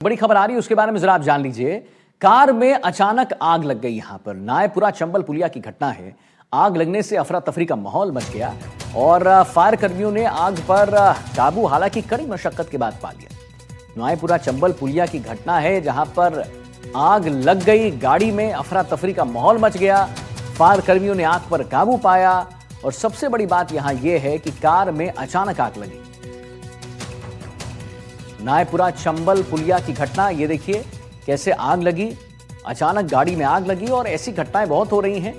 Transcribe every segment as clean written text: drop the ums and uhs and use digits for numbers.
बड़ी खबर आ रही है, उसके बारे में जरा आप जान लीजिए। कार में अचानक आग लग गई। यहां पर नायपुरा चंबल पुलिया की घटना है। आग लगने से अफरा तफरी का माहौल मच गया और फायर कर्मियों ने आग पर काबू हालांकि कड़ी मशक्कत के बाद पा लिया। नायपुरा चंबल पुलिया की घटना है जहां पर आग लग गई, गाड़ी में अफरा तफरी का माहौल मच गया। फायर कर्मियों ने आग पर काबू पाया और सबसे बड़ी बात यहां यह है कि कार में अचानक आग लगी। नायपुरा चंबल पुलिया की घटना, ये देखिए कैसे आग लगी, अचानक गाड़ी में आग लगी। और ऐसी घटनाएं बहुत हो रही हैं,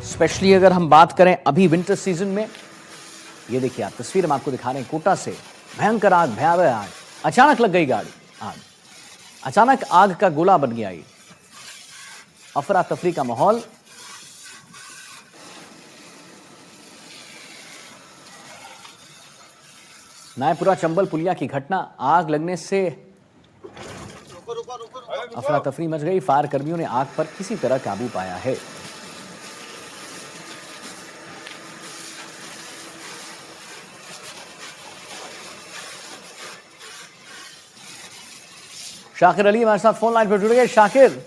स्पेशली अगर हम बात करें अभी विंटर सीजन में। ये देखिए आप तस्वीर हम आपको दिखा रहे हैं, कोटा से भयंकर आग, भयावह आग, अचानक लग गई गाड़ी, आग अचानक आग का गोला बन गया। ये अफरा तफरी का माहौल। नायपुरा चंबल पुलिया की घटना, आग लगने से अफरा तफरी मच गई। फायर कर्मियों ने आग पर किसी तरह काबू पाया है। शाकिर अली हमारे साथ फोन लाइन पर जुड़ गए। शाकिर,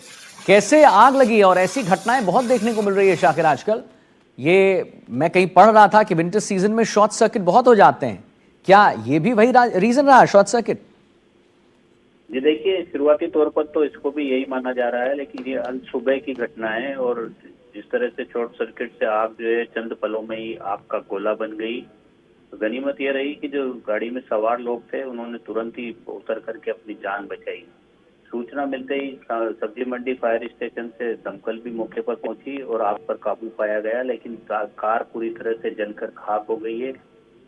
कैसे आग लगी और ऐसी घटनाएं बहुत देखने को मिल रही है शाकिर आजकल। ये मैं कहीं पढ़ रहा था कि विंटर सीजन में शॉर्ट सर्किट बहुत हो जाते हैं, क्या ये भी वही रीजन रहा शॉर्ट सर्किट? जी देखिए, शुरुआती तौर पर तो इसको भी यही माना जा रहा है, लेकिन ये अल सुबह की घटना है और जिस तरह से शॉर्ट सर्किट से आग जो है चंद पलों में ही आग का गोला बन गई। तो गनीमत ये रही कि जो गाड़ी में सवार लोग थे उन्होंने तुरंत ही उतर करके अपनी जान बचाई। सूचना मिलते ही सब्जी मंडी फायर स्टेशन से दमकल भी मौके पर पहुंची और आग पर काबू पाया गया, लेकिन कार पूरी तरह से जलकर खाक हो गई है।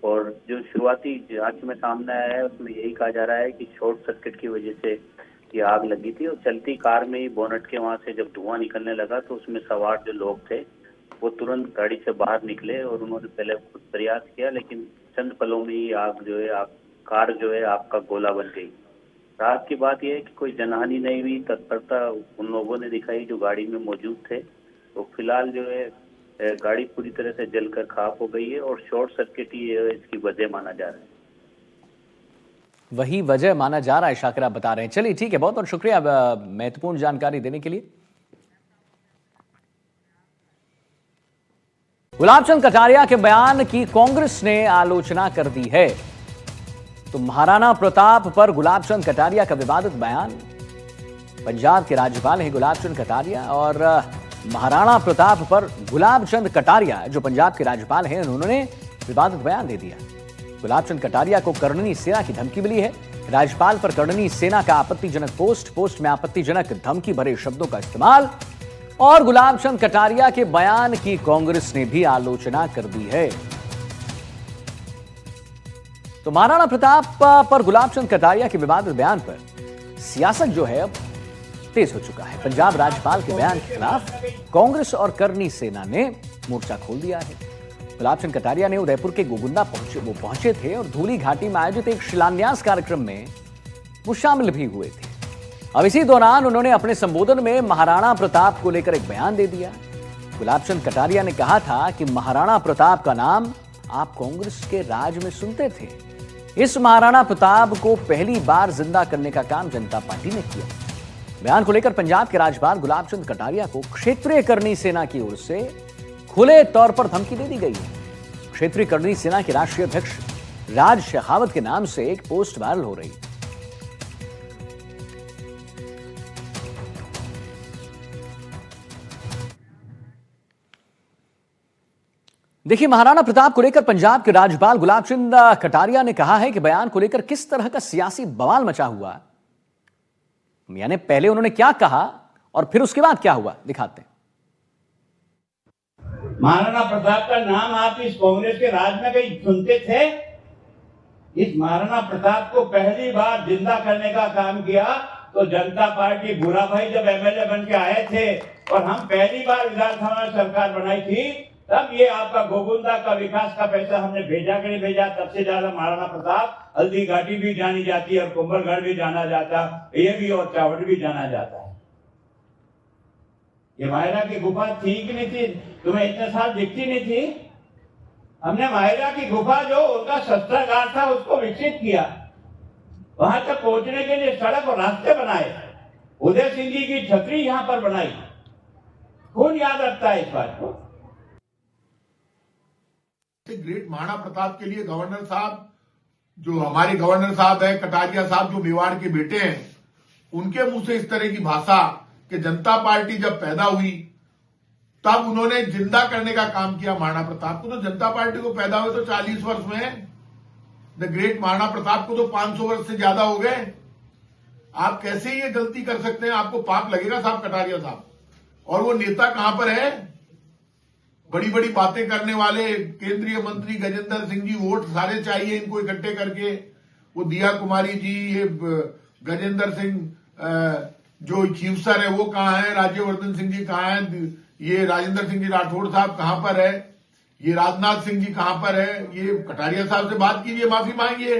और जो शुरुआती जांच में सामने आया है उसमें यही कहा जा रहा है कि शॉर्ट सर्किट की वजह से ये आग लगी थी। और चलती कार में ही बोनट के वहां से जब धुआं निकलने लगा तो उसमें सवार जो लोग थे वो तुरंत गाड़ी से बाहर निकले और उन्होंने पहले खुद प्रयास किया, लेकिन चंद पलों में ही आग जो है कार जो है आग का गोला बन गई। रात की बात यह है कि कोई जनहानि नहीं हुई, तत्परता उन लोगों ने दिखाई जो गाड़ी में मौजूद थे। तो फिलहाल जो है गाड़ी पूरी तरह से जलकर खाक हो गई है और शॉर्ट सर्किट ही इसकी वजह माना जा रहा है। वही वजह माना जा रहा है शाकिर, आप बता रहे हैं। चलिए ठीक है, बहुत बहुत शुक्रिया महत्वपूर्ण जानकारी देने के लिए। गुलाबचंद कटारिया के बयान की कांग्रेस ने आलोचना कर दी है। तो महाराणा प्रताप पर गुलाबचंद कटारिया का विवादित बयान। पंजाब के राज्यपाल हैं गुलाबचंद कटारिया और महाराणा प्रताप पर गुलाबचंद कटारिया जो पंजाब के राज्यपाल हैं उन्होंने विवादित बयान दे दिया। गुलाबचंद कटारिया को कर्णनी सेना की धमकी मिली है। राज्यपाल पर कर्णनी सेना का आपत्तिजनक पोस्ट में आपत्तिजनक धमकी भरे शब्दों का इस्तेमाल। और गुलाबचंद कटारिया के बयान की कांग्रेस ने भी आलोचना कर दी है। तो महाराणा प्रताप पर गुलाबचंद कटारिया के विवादित बयान पर सियासत जो है अब तेज हो चुका है। पंजाब राज्यपाल के बयान के खिलाफ कांग्रेस और कर्णी सेना ने मोर्चा खोल दिया है। गुलाबचंद कटारिया ने उदयपुर के गोगुंदा पहुंचे थे और धूली घाटी में आयोजित एक शिलान्यास कार्यक्रम में वो शामिल भी हुए थे। अब इसी दौरान उन्होंने अपने संबोधन में महाराणा प्रताप को लेकर एक बयान दे दिया। गुलाबचंद कटारिया ने कहा था कि महाराणा प्रताप का नाम आप कांग्रेस के राज में सुनते थे। इस महाराणा प्रताप को पहली बार जिंदा करने का काम जनता पार्टी ने किया। बयान को लेकर पंजाब के राज्यपाल गुलाबचंद कटारिया को क्षेत्रीय कर्णी सेना की ओर से खुले तौर पर धमकी दे दी गई है। क्षेत्रीय कर्णी सेना के राष्ट्रीय अध्यक्ष राज शेखावत के नाम से एक पोस्ट वायरल हो रही है। देखिए, महाराणा प्रताप को लेकर पंजाब के राज्यपाल गुलाबचंद कटारिया ने कहा है कि बयान को लेकर किस तरह का सियासी बवाल मचा हुआ, यानी पहले उन्होंने क्या कहा और फिर उसके बाद क्या हुआ, दिखाते हैं। महाराणा प्रताप का नाम आप इस कांग्रेस के राज में कहीं सुनते थे? इस महाराणा प्रताप को पहली बार जिंदा करने का काम किया तो जनता पार्टी बुरा भाई जब एमएलए बन के आए थे और हम पहली बार विधानसभा में सरकार बनाई थी, तब ये आपका गोगुंदा का विकास का पैसा हमने भेजा कि नहीं भेजा। तब से ज्यादा महाराणा प्रताप हल्दी घाटी भी जानी जाती है और कुंभलगढ़ भी जाना जाता, ये भी और चावड़ भी जाना जाता है। ये मायरा की गुफा थी कि नहीं थी? तुम्हें इतने साल दिखती नहीं थी? हमने मायरा की गुफा जो उनका शस्त्रागार था उसको विकसित किया। वहां तक पहुंचने के लिए सड़क और रास्ते बनाए, उदय सिंह जी की छतरी यहां पर बनाई। कौन याद रखता है इस बात को? ग्रेट महाराणा प्रताप के लिए गवर्नर साहब, जो हमारे गवर्नर साहब है कटारिया साहब, जो मेवाड़ के बेटे हैं, उनके मुंह से इस तरह की भाषा कि जनता पार्टी जब पैदा हुई तब उन्होंने जिंदा करने का काम किया महाराणा प्रताप को। तो जनता पार्टी को पैदा हुए तो 40 वर्ष में, द ग्रेट महाराणा प्रताप को तो 500 वर्ष से ज्यादा हो गए। आप कैसे ये गलती कर सकते हैं? आपको पाप लगेगा साहब कटारिया साहब। और वो नेता कहां पर है? बड़ी बड़ी बातें करने वाले केंद्रीय मंत्री गजेंद्र सिंह जी, वोट सारे चाहिए इनको इकट्ठे करके। वो दिया कुमारी जी, ये गजेंद्र सिंह जो खीवसर है वो कहां है? राज्यवर्धन सिंह जी कहां है? ये राजेंद्र सिंह जी राठौड़ साहब कहां पर है? ये राजनाथ सिंह जी कहां पर है? ये कटारिया साहब से बात कीजिए, माफी मांगिए।